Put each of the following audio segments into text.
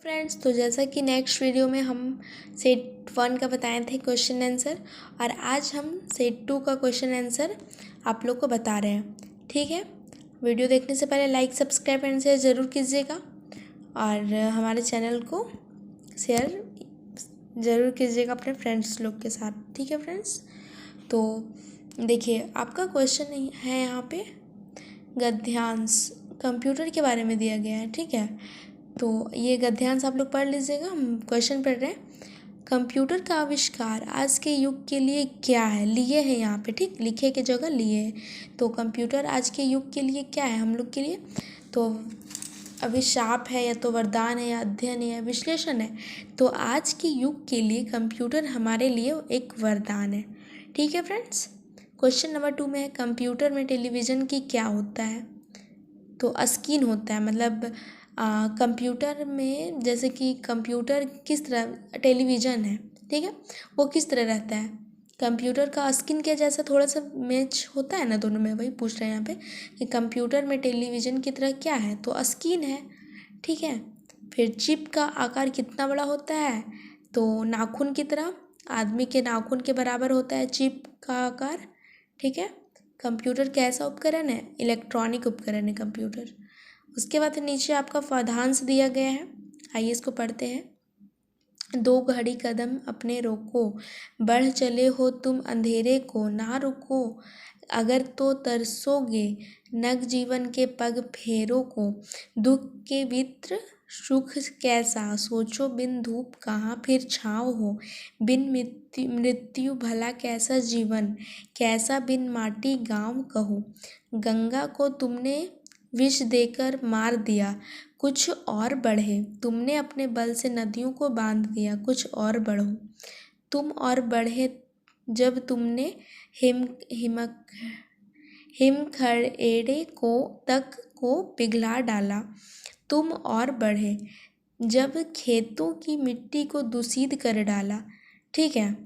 Friends, तो जैसा कि नेक्स्ट वीडियो में हम सेट 1 का बताए थे क्वेश्चन आंसर, और आज हम सेट 2 का क्वेश्चन आंसर आप लोग को बता रहे हैं। ठीक है, वीडियो देखने से पहले लाइक सब्सक्राइब एंड शेयर ज़रूर कीजिएगा और हमारे चैनल को शेयर ज़रूर कीजिएगा अपने फ्रेंड्स लोग के साथ। ठीक है फ्रेंड्स, तो देखिए आपका क्वेश्चन है यहाँ पे गद्यांश कंप्यूटर के बारे में दिया गया है। ठीक है, तो ये गद्यांश आप लोग पढ़ लीजिएगा। हम क्वेश्चन पढ़ रहे हैं, कंप्यूटर का आविष्कार आज के युग के लिए क्या है। लिए है यहाँ पे, ठीक, लिखे के जगह लिए है। तो कंप्यूटर आज के युग के लिए क्या है हम लोग के लिए, तो अभिशाप है या तो वरदान है या अध्ययन है या विश्लेषण है। तो आज के युग के लिए कंप्यूटर हमारे लिए एक वरदान है। ठीक है फ्रेंड्स, क्वेश्चन नंबर 2 में है, कंप्यूटर में टेलीविज़न की क्या होता है। तो स्क्रीन होता है, मतलब कंप्यूटर में जैसे कि कंप्यूटर किस तरह टेलीविज़न है, ठीक है, वो किस तरह रहता है। कंप्यूटर का स्क्रीन के जैसा थोड़ा सा मैच होता है ना दोनों में, वही पूछ रहे हैं यहाँ पे कि कंप्यूटर में टेलीविज़न की तरह क्या है, तो स्क्रीन है। ठीक है, फिर चिप का आकार कितना बड़ा होता है, तो नाखून की तरह, आदमी के नाखून के बराबर होता है चिप का आकार। ठीक है, कंप्यूटर कैसा उपकरण है, इलेक्ट्रॉनिक उपकरण है कंप्यूटर। उसके बाद नीचे आपका पदांश दिया गया है, आइए इसको पढ़ते हैं। 2 घड़ी कदम अपने रोको, बढ़ चले हो तुम अंधेरे को, ना रुको अगर तो तरसोगे, नग जीवन के पग फेरों को, दुख के वित्र सुख कैसा, सोचो बिन धूप कहाँ फिर छाँव हो, बिन मृत्यु भला कैसा जीवन, कैसा बिन माटी गाँव कहो, गंगा को तुमने विष देकर मार दिया, कुछ और बढ़े, तुमने अपने बल से नदियों को बांध दिया, कुछ और बढ़ो, तुम और बढ़े जब तुमने हिमखरेड़े को तक को पिघला डाला, तुम और बढ़े जब खेतों की मिट्टी को दूषित कर डाला। ठीक है,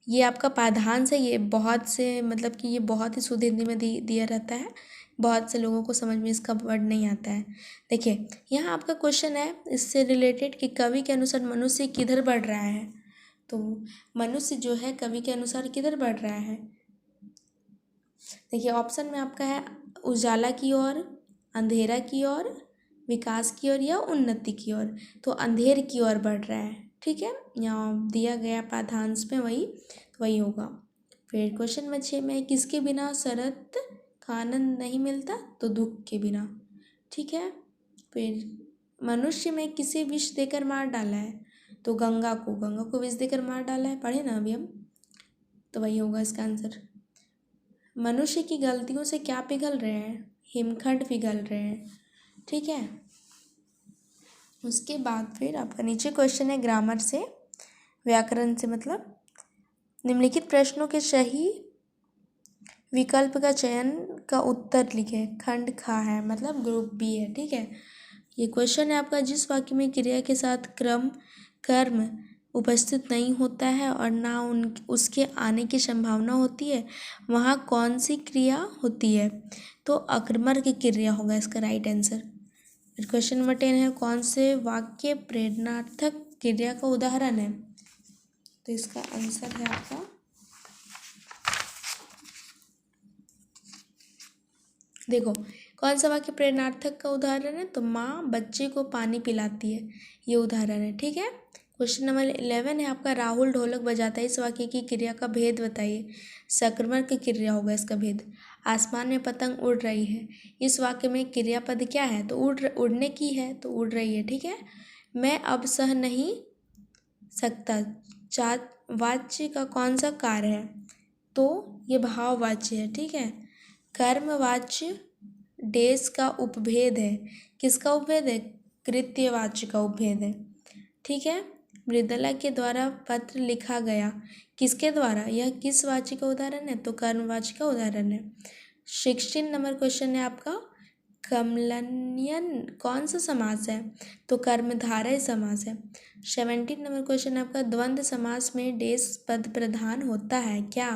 ये आपका पाधांश है। ये बहुत से, मतलब कि ये बहुत ही शुद्ध हिंदी में दिया रहता है, बहुत से लोगों को समझ में इसका वर्ड नहीं आता है। देखिए यहाँ आपका क्वेश्चन है इससे रिलेटेड कि कवि के अनुसार मनुष्य किधर बढ़ रहा है। तो मनुष्य जो है कवि के अनुसार किधर बढ़ रहा है, देखिए ऑप्शन में आपका है उजाला की ओर, अंधेरा की ओर, विकास की ओर या उन्नति की ओर। तो अंधेर की ओर बढ़ रहा है। ठीक है, यहाँ दिया गया पाठांश में वही होगा। फिर क्वेश्चन नंबर 6 में, किसके बिना शरत का आनंद नहीं मिलता, तो दुख के बिना। ठीक है, फिर मनुष्य में किसे विष देकर मार डाला है, तो गंगा को विष देकर मार डाला है, पढ़े ना अभी हम, तो वही होगा इसका आंसर। मनुष्य की गलतियों से क्या पिघल रहे हैं, हिमखंड पिघल रहे हैं। ठीक है, उसके बाद फिर आपका नीचे क्वेश्चन है ग्रामर से, व्याकरण से, मतलब निम्नलिखित प्रश्नों के सही विकल्प का चयन का उत्तर लिखे। खंड खा है, मतलब ग्रुप बी है। ठीक है, ये क्वेश्चन है आपका, जिस वाक्य में क्रिया के साथ कर्म उपस्थित नहीं होता है और ना उसके आने की संभावना होती है, वहाँ कौन सी क्रिया होती है, तो अकर्मक की क्रिया होगा इसका राइट आंसर। फिर क्वेश्चन नंबर 10 है, कौन से वाक्य प्रेरणार्थक क्रिया का उदाहरण है, तो इसका आंसर है आपका देखो कौन सा वाक्य प्रेरणार्थक का उदाहरण है, तो माँ बच्चे को पानी पिलाती है, ये उदाहरण है। ठीक है, क्वेश्चन नंबर 11 है आपका, राहुल ढोलक बजाता है, इस वाक्य की क्रिया का भेद बताइए। सकर्मक की क्रिया होगा इसका भेद। आसमान में पतंग उड़ रही है, इस वाक्य में क्रियापद क्या है, तो उड़ने की है, तो उड़ रही है। ठीक है, मैं अब सह नहीं सकता, वाच्य का कौन सा कार्य है, तो ये भाववाच्य है। ठीक है, कर्मवाच्य डेस का उपभेद है, किसका उपभेद है, कृत्यवाच्य का उपभेद है। ठीक है, मृदुला के द्वारा पत्र लिखा गया, किसके द्वारा, यह किस वाच्य का उदाहरण है, तो कर्मवाच्य का उदाहरण है। 16 नंबर क्वेश्चन है आपका, कमलनयन कौन सा समास है, तो कर्मधारय समास है। 17 नंबर क्वेश्चन है आपका, द्वंद्व समास में डेस पद प्रधान होता है क्या,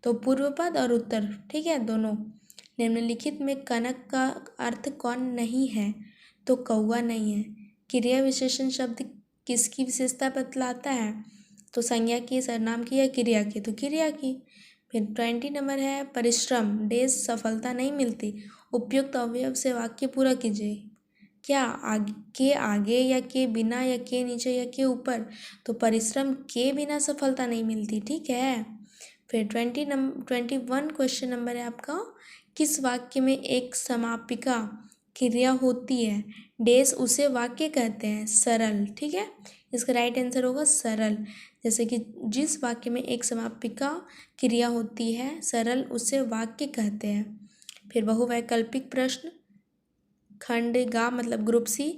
तो पूर्व पद और उत्तर। ठीक है, दोनों। निम्नलिखित में कनक का अर्थ कौन नहीं है, तो कौआ नहीं है। क्रिया विशेषण शब्द किसकी विशेषता बतलाता है? तो संज्ञा की, सर्वनाम की या क्रिया की? तो क्रिया की। फिर 20 नंबर है परिश्रम डेज सफलता नहीं मिलती, उपयुक्त अवयव से वाक्य पूरा कीजिए। क्या के आगे या के बिना या के नीचे या के ऊपर? तो परिश्रम के बिना सफलता नहीं मिलती, ठीक है। फिर 21 क्वेश्चन नंबर है आपका, किस वाक्य में एक समापिका क्रिया होती है डेज उसे वाक्य कहते हैं? सरल, ठीक है। इसका राइट आंसर होगा सरल। जैसे कि जिस वाक्य में एक समापिका क्रिया होती है सरल उसे वाक्य कहते हैं। फिर बहुवैकल्पिक प्रश्न खंड गा मतलब ग्रुप सी,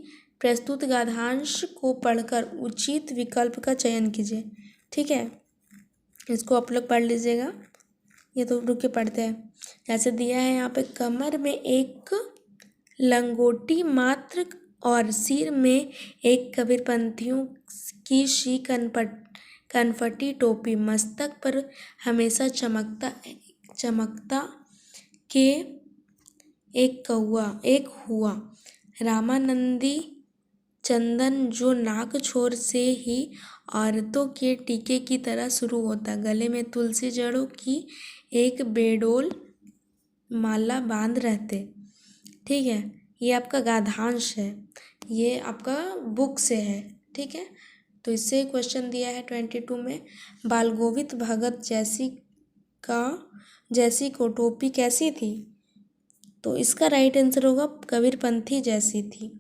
प्रस्तुत गाधांश को पढ़कर उचित विकल्प का चयन कीजिए, ठीक है। इसको आप लोग पढ़ लीजिएगा, ये तो रुक के पढ़ते हैं। जैसे दिया है यहाँ पे, कमर में एक लंगोटी मात्र और सिर में एक कबीरपंथियों की सी कनफटी टोपी, मस्तक पर हमेशा चमकता के एक हुआ रामानंदी चंदन जो नाक छोर से ही औरतों के टीके की तरह शुरू होता, गले में तुलसी जड़ों की एक बेडोल माला बांध रहते, ठीक है। ये आपका गाधांश है, ये आपका बुक से है, ठीक है। तो इससे क्वेश्चन दिया है 22 में, बालगोविंद भगत जैसी को टोपी कैसी थी? तो इसका राइट आंसर होगा कबीरपंथी जैसी थी।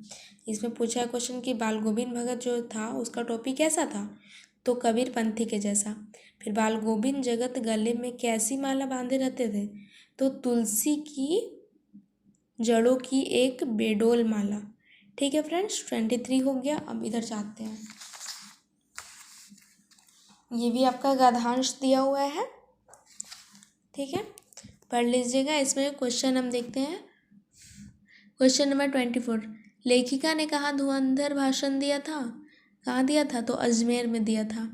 इसमें पूछा है क्वेश्चन कि बालगोविंद भगत जो था उसका टोपी कैसा था? तो कबीरपंथी के जैसा। फिर बालगोविंद जगत गले में कैसी माला बांधे रहते थे? तो तुलसी की जड़ों की एक बेडोल माला, ठीक है फ्रेंड्स। 23 हो गया। अब इधर जाते हैं, ये भी आपका गाधांश दिया हुआ है, ठीक है, पढ़ लीजिएगा। इसमें क्वेश्चन हम देखते हैं। क्वेश्चन नंबर 24, लेखिका ने कहाँ धुरंधर भाषण दिया था? कहाँ दिया था? तो अजमेर में दिया था।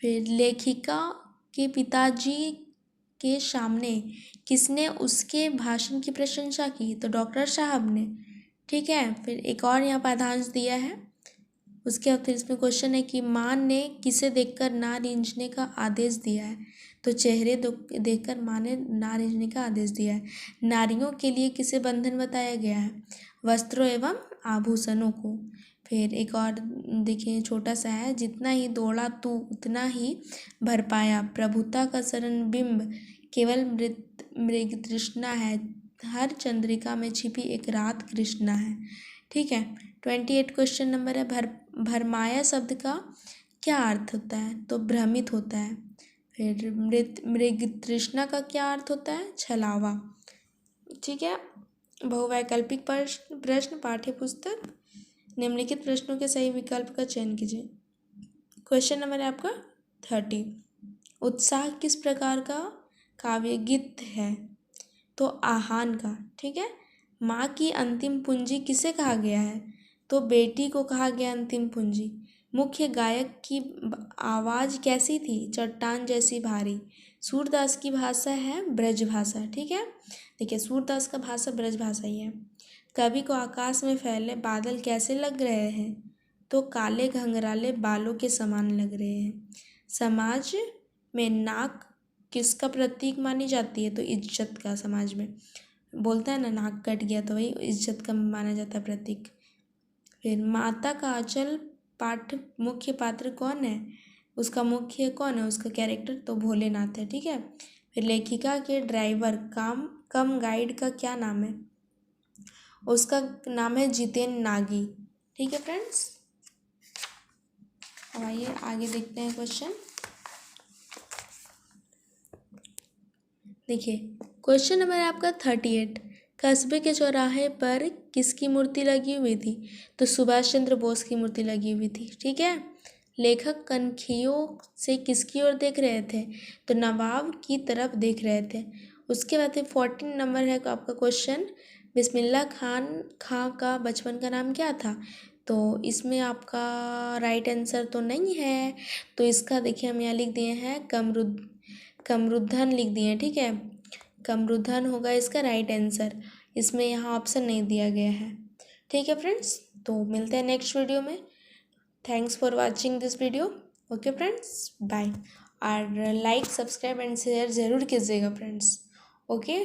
फिर लेखिका के पिताजी के सामने किसने उसके भाषण की प्रशंसा की? तो डॉक्टर साहब ने, ठीक है। फिर एक और यहाँ पाठांश दिया है, उसके बाद फिर इसमें क्वेश्चन है कि माँ ने किसे देखकर ना रींझने का आदेश दिया है? तो चेहरे देखकर माँ ने ना रींझने का आदेश दिया है। नारियों के लिए किसे बंधन बताया गया है? वस्त्रों एवं आभूषणों को। फिर एक और देखिए छोटा सा है, जितना ही दौड़ा तू उतना ही भर पाया, प्रभुता का शरण बिंब केवल मृग तृष्णा है, हर चंद्रिका में छिपी एक रात कृष्णा है, ठीक है। 28 क्वेश्चन नंबर है, भरमाया शब्द का क्या अर्थ होता है? तो भ्रमित होता है। फिर मृग तृष्णा का क्या अर्थ होता है? छलावा, ठीक है। बहुवैकल्पिक प्रश्न पाठ्य पुस्तक, निम्नलिखित प्रश्नों के सही विकल्प का चयन कीजिए। क्वेश्चन नंबर है आपका 30, उत्साह किस प्रकार का काव्य गीत है? तो आहान का, ठीक है। माँ की अंतिम पूंजी किसे कहा गया है? तो बेटी को कहा गया अंतिम पूंजी। मुख्य गायक की आवाज़ कैसी थी? चट्टान जैसी भारी। सूरदास की भाषा है ब्रज भाषा, ठीक है। देखिए सूरदास का भाषा ब्रज भाषा ही है। कवि को आकाश में फैले बादल कैसे लग रहे हैं? तो काले घंघराले बालों के समान लग रहे हैं। समाज में नाक किसका प्रतीक मानी जाती है? तो इज्जत का। समाज में बोलता है ना नाक कट गया, तो वही इज्जत का माना जाता है प्रतीक। फिर माता का आंचल पाठ मुख्य पात्र कौन है? उसका मुख्य कौन है, उसका कैरेक्टर? तो भोलेनाथ है, ठीक है। फिर लेखिका के ड्राइवर कम गाइड का क्या नाम है? उसका नाम है जितेन नागी, ठीक है फ्रेंड्स। अब आइए आगे देखते हैं क्वेश्चन। देखिए क्वेश्चन नंबर है आपका 38, कस्बे के चौराहे पर किसकी मूर्ति लगी हुई थी? तो सुभाष चंद्र बोस की मूर्ति लगी हुई थी, ठीक है। लेखक कनखियों से किसकी ओर देख रहे थे? तो नवाब की तरफ देख रहे थे। उसके बाद 14 नंबर है आपका क्वेश्चन, बिस्मिल्लाह खां का बचपन का नाम क्या था? तो इसमें आपका राइट आंसर तो नहीं है, तो इसका देखिए हम यहाँ लिख दिए हैं कमरुद्धन लिख दिए हैं, ठीक है। कमरुद्धन होगा इसका राइट आंसर, इसमें यहाँ ऑप्शन नहीं दिया गया है, ठीक है फ्रेंड्स। तो मिलते हैं नेक्स्ट वीडियो में। Thanks for watching this video. Okay friends, bye. और लाइक, सब्सक्राइब एंड शेयर ज़रूर कीजिएगा फ्रेंड्स। ओके।